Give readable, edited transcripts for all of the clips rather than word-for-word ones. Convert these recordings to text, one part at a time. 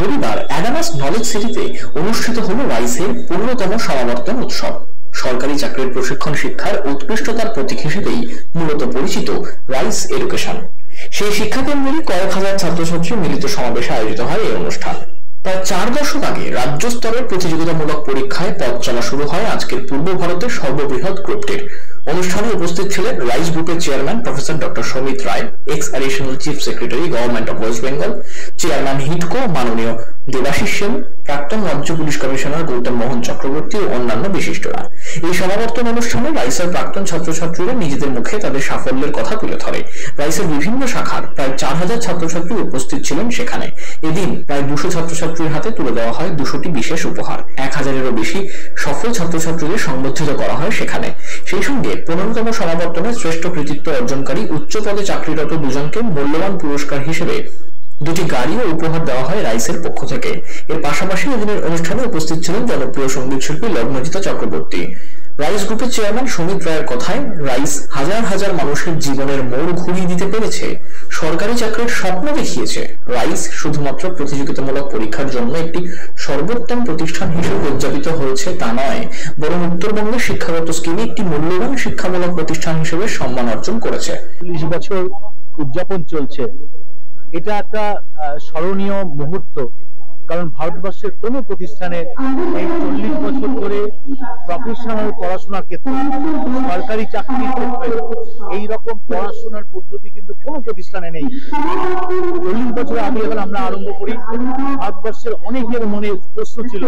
রবিবার অ্যাডামাস নলেজ সিটিতে অনুষ্ঠিত হল রাইসের ১৫তম সমাবর্তন উৎসব। সরকারি চাকরির প্রশিক্ষণ শিক্ষার উৎকৃষ্টতার প্রতীক হিসেবেই মূলত পরিচিত রাইস এডুকেশন। সেই শিক্ষাকেন্দ্রেরই কয়েক হাজার ছাত্রছাত্রী মিলিত সমাবেশে আয়োজিত হয় এই অনুষ্ঠান। প্রায় ৪ দশক আগে রাজ্য স্তরের প্রতিযোগিতামূলক পরীক্ষায় পথ চলা শুরু হয় আজকের পূর্ব ভারতের সর্ববৃহৎ গ্রুপটির। অনুষ্ঠানে উপস্থিত ছিলেন রাইস গ্রুপের chairman professor doctor Samit Ray, ex additional chief secretary government of West Bengal, chairman হিটকো মাননীয় দেবাশিস সেন, প্রাক্তন রাজ্য পুলিশ কমিশনার গৌতম মোহন চক্রবর্তী ও অন্যান্য বিশিষ্টরা। এই সমাবর্তন অনুষ্ঠানে রাইসের প্রাক্তন ছাত্রছাত্রীরা নিজেদের মুখে তাদের সাফল্যের কথা তুলে ধরে। রাইসের বিভিন্ন শাখার প্রায় ৪,০০০ ছাত্রছাত্রী উপস্থিত ছিলেন সেখানে। এদিন প্রায় ২০০ ছাত্রছাত্রীর হাতে তুলে দেওয়া হয় ২০০টি বিশেষ উপহার। ১,০০০-এরও বেশি সফল ছাত্রছাত্রীদের সংবর্ধিত করা হয় সেখানে। সেই সঙ্গে ১৫তম সমাবর্তনে শ্রেষ্ঠ কৃতিত্ব অর্জনকারী উচ্চ পদে চাকরিরত দুজনকে মূল্যবান পুরস্কার হিসেবে ২টি গাড়িও উপহার দেওয়া হয় রাইসের পক্ষ থেকে। এর পাশাপাশি এদিনের অনুষ্ঠানে উপস্থিত ছিলেন জনপ্রিয় সঙ্গীত শিল্পী লগ্নজিতা চক্রবর্তী। রাইস গ্রুপের চেয়ারম্যান সমিত রায়ের কথায়, রাইস হাজার হাজার মানুষের জীবনের মোড় ঘুরিয়ে দিতে পেরেছে, সরকারি চাকরির স্বপ্ন দেখিয়েছে। রাইস শুধুমাত্র প্রতিযোগিতামূলক পরীক্ষার জন্য একটি সর্বোত্তম প্রতিষ্ঠান হিসেবে উদযাপিত হয়েছে তা নয়, বরং উত্তরবঙ্গের শিক্ষাগত স্কিমে একটি মূল্যবান শিক্ষামূলক প্রতিষ্ঠান হিসেবে সম্মান অর্জন করেছে। 40 বছর উদযাপন চলছে, এটা একটা স্মরণীয় মুহূর্ত। কারণ ভারতবর্ষের কোনো প্রতিষ্ঠানে এই 40 বছর ধরে প্রফেশনাল পড়াশোনার ক্ষেত্রে, সরকারি চাকরির ক্ষেত্রে এইরকম পড়াশোনার পদ্ধতি কিন্তু কোনো প্রতিষ্ঠানে নেই। 40 বছর আগে যখন আমরা আরম্ভ করি, ভারতবর্ষের অনেকের মনে প্রশ্ন ছিল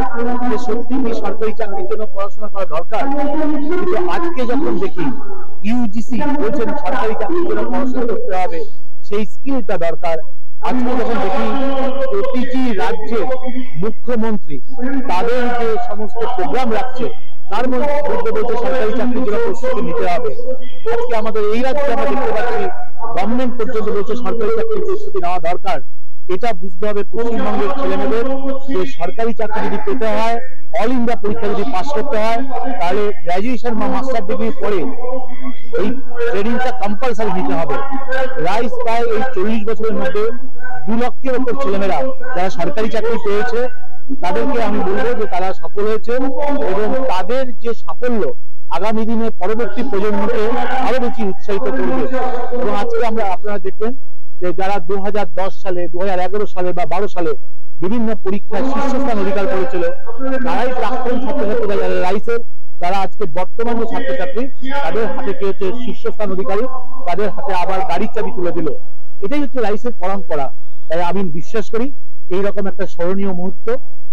যে সত্যি কি সরকারি চাকরির জন্য পড়াশোনা করা দরকার। কিন্তু আজকে যখন দেখি ইউজিসি বলছেন সরকারি চাকরির জন্য পড়াশোনা করতে হবে, সেই স্কিলটা দরকার। আজকে যখন দেখি প্রতিটি রাজ্যের মুখ্যমন্ত্রী তাদের যে সমস্ত প্রোগ্রাম রাখছে, তার মধ্যে বলছে সরকারি চাকরির জন্য প্রস্তুতি নিতে হবে। আজকে আমাদের এই রাজ্যে আমরা দেখতে পাচ্ছি গভর্নমেন্ট পর্যন্ত বলছে সরকারি চাকরির প্রস্তুতি নেওয়া দরকার। এটা বুঝতে হবে পশ্চিমবঙ্গের ছেলেমেয়েদের যে সরকারি চাকরি যদি পেতে হয়, অল ইন্ডিয়া পরীক্ষা যদি পাস করতে হয়, তাহলে গ্রাজুয়েশন বা মাস্টার ডিগ্রির পরে এই ট্রেনিংটা কম্পালসারি নিতে হবে। রাইস প্রায় এই 40 বছরের মধ্যে 2 লক্ষের উপর ছেলেমেয়েরা যারা সরকারি চাকরি পেয়েছে, তাদেরকে আমি বলবো যে তারা সফল হয়েছে এবং তাদের যে সাফল্য আগামী দিনে পরবর্তী প্রজন্মকে আরো বেশি উৎসাহিত করবে। এবং আজকে আপনারা দেখলেন যে যারা 2010 সালে, 2011 সালে বা 12 সালে বিভিন্ন পরীক্ষায় শীর্ষস্থান অধিকার করেছিল, তারাই প্রাক্তন ছাত্রছাত্রীরা যারা রাইসের, তারা আজকে বর্তমান যে ছাত্রছাত্রী তাদের হাতে কি হচ্ছে শীর্ষস্থান অধিকারী, তাদের হাতে আবার গাড়ির চাবি তুলে দিল। এটাই হচ্ছে রাইসের পরম্পরা। তাই আমি বিশ্বাস করি এইরকম একটা স্মরণীয় মুহূর্ত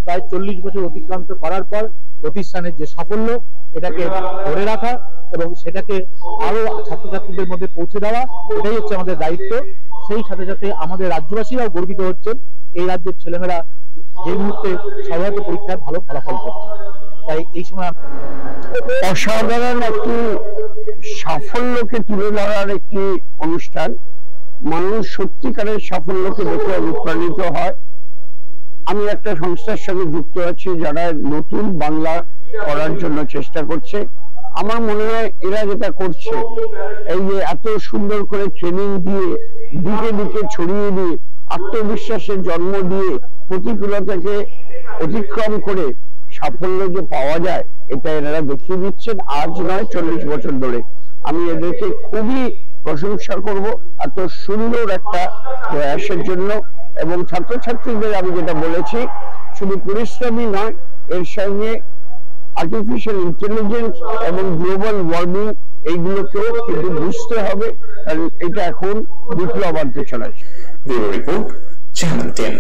প্রায় 40 বছর অতিক্রান্ত করার পর প্রতিষ্ঠানের যে সাফল্য, এটাকে ধরে রাখা এবং সেটাকে আরো ছাত্রছাত্রীদের মধ্যে পৌঁছে দেওয়া, এটাই হচ্ছে আমাদের দায়িত্ব। সেই সাথে সাথে আমাদের রাজ্যবাসীরাও গর্বিত হচ্ছেন এই রাজ্যের ছেলেমেয়েরা যে মুহূর্তে সর্বত পরীক্ষায় ভালো ফলাফল করছে। তাই এই সময় অসাধারণ একটি সাফল্যকে তুলে ধরার একটি অনুষ্ঠান। মানুষ সত্যিকারের সাফল্যকে দেখে অনুপ্রাণিত হয়। আমি একটা সংস্থার সঙ্গে যুক্ত আছি যারা নতুন বাংলা করার জন্য চেষ্টা করছে। আমার মনে হয় এরা যেটা করছে, এই যে এত সুন্দর করে ট্রেনিং দিয়ে দিকে দিকে ছড়িয়ে দিয়ে আত্মবিশ্বাসের জন্ম দিয়ে প্রতিকূলতাকে অতিক্রম করে সাফল্য যে পাওয়া যায়, এটা এনারা দেখিয়ে দিচ্ছেন আজ নয় 40 বছর ধরে। আমি এদেরকে খুবই প্রশংসা করব এত সুন্দর একটা প্রয়াসের জন্য। এবং ছাত্রছাত্রীদের আমি যেটা বলেছি, শুধু পরিশ্রমই নয়, এর সঙ্গে আর্টিফিশিয়াল ইন্টেলিজেন্স এবং গ্লোবাল ওয়ার্মিং এইগুলোকেও কিন্তু বুঝতে হবে, কারণ এটা এখন বিপ্লব আনতে চলেছে। Bureau report, channel 10।